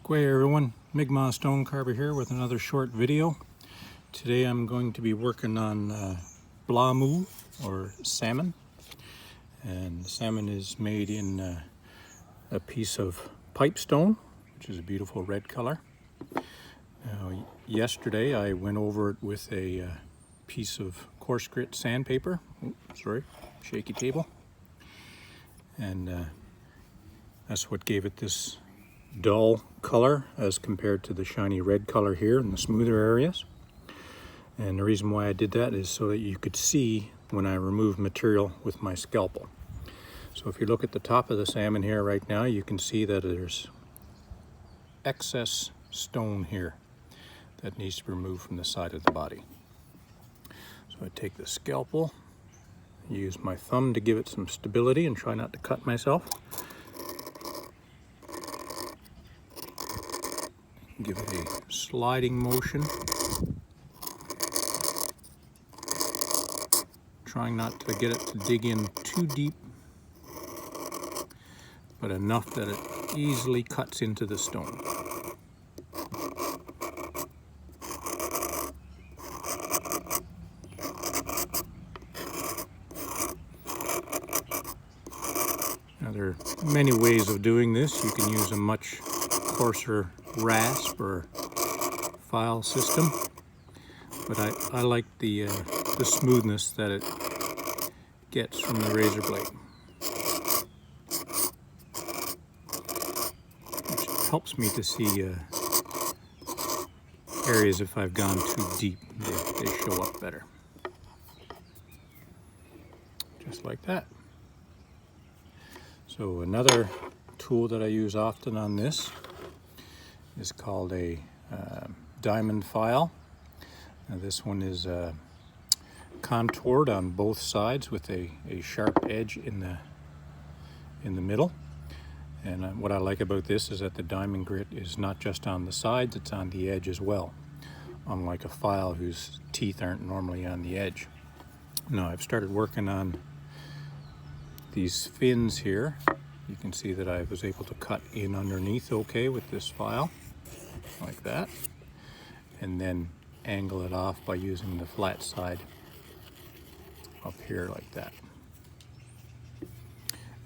Hey everyone, Mi'kmaq Stone Carver here with another short video. Today I'm going to be working on Plamu, or salmon. And salmon is made in a piece of pipestone, which is a beautiful red color. Now, yesterday I went over it with a piece of coarse grit sandpaper. Shaky table. And that's what gave it this dull color as compared to the shiny red color here in the smoother areas. And the reason why I did that is so that you could see when I remove material with my scalpel. So if you look at the top of the salmon here right now, you can see that there's excess stone here that needs to be removed from the side of the body. So I take the scalpel, use my thumb to give it some stability and try not to cut myself. Give it a sliding motion, trying not to get it to dig in too deep, but enough that it easily cuts into the stone. Now there are many ways of doing this. You can use a much coarser rasp or file system, but I like the smoothness that it gets from the razor blade, which helps me to see areas if I've gone too deep. They show up better, just like that. So another tool that I use often on this is called a diamond file. Now this one is contoured on both sides with a sharp edge in the middle. And what I like about this is that the diamond grit is not just on the sides, it's on the edge as well, unlike a file whose teeth aren't normally on the edge. Now I've started working on these fins here. You can see that I was able to cut in underneath okay with this file, like that, and then angle it off by using the flat side up here like that.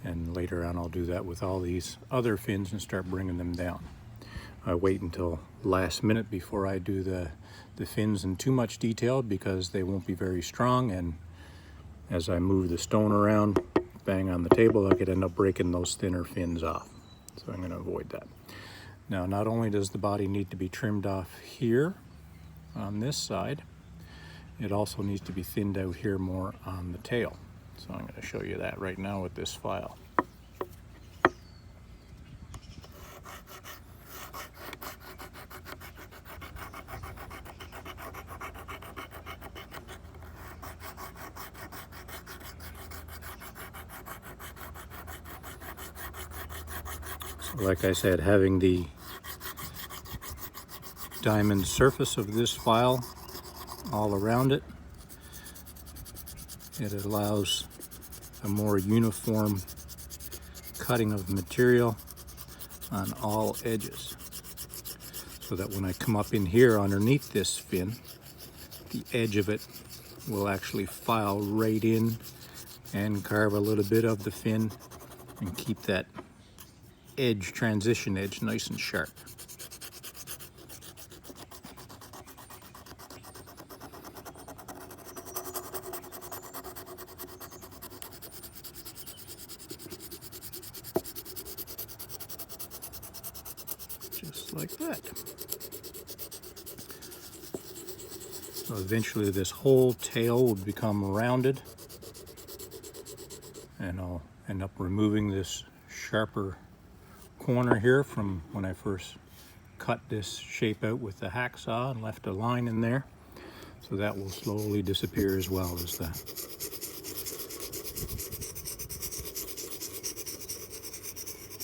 And later on I'll do that with all these other fins and start bringing them down. I wait until last minute before I do the fins in too much detail because they won't be very strong, and as I move the stone around, bang on the table, I could end up breaking those thinner fins off. So I'm going to avoid that. Now, not only does the body need to be trimmed off here on this side, it also needs to be thinned out here more on the tail. So I'm going to show you that right now with this file. So like I said, having the diamond surface of this file all around it, it allows a more uniform cutting of material on all edges, so that when I come up in here underneath this fin, the edge of it will actually file right in and carve a little bit of the fin and keep that edge, transition edge, nice and sharp. Just like that. So eventually this whole tail will become rounded, and I'll end up removing this sharper corner here from when I first cut this shape out with the hacksaw and left a line in there. So that will slowly disappear as well as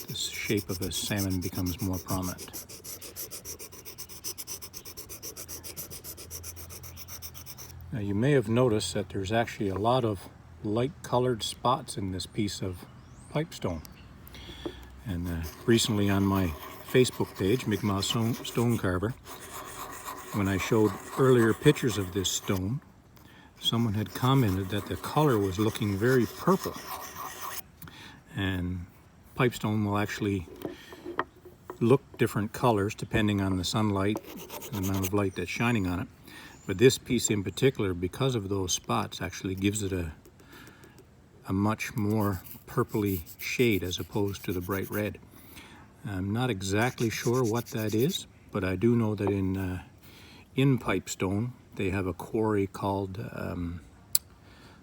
this shape of a salmon becomes more prominent. Now you may have noticed that there's actually a lot of light colored spots in this piece of pipestone. And recently on my Facebook page, Mi'kmaq Stone Carver, when I showed earlier pictures of this stone, someone had commented that the color was looking very purple. And pipestone will actually look different colors depending on the sunlight and the amount of light that's shining on it. But this piece in particular, because of those spots, actually gives it a much more purpley shade as opposed to the bright red. I'm not exactly sure what that is, but I do know that in Pipestone they have a quarry called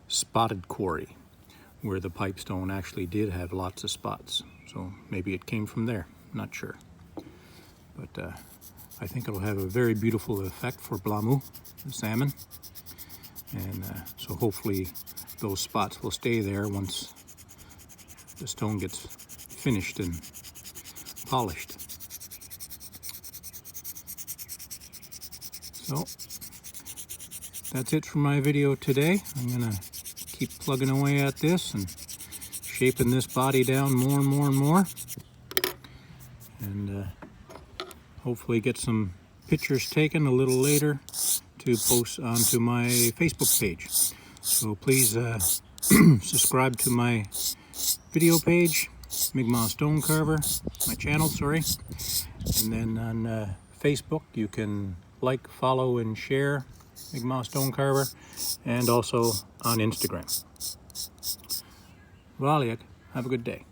Spotted Quarry, where the pipestone actually did have lots of spots. So maybe it came from there, not sure. But I think it'll have a very beautiful effect for Plamu, the salmon. And so hopefully those spots will stay there once the stone gets finished and polished. So that's it for my video today. I'm gonna keep plugging away at this and shaping this body down more and more and more, and hopefully get some pictures taken a little later to post onto my Facebook page. So please subscribe to my video page, Mi'kmaq Stone Carver, my channel, sorry. And then on Facebook you can like, follow, and share Mi'kmaq Stone Carver, and also on Instagram. Valiak, have a good day.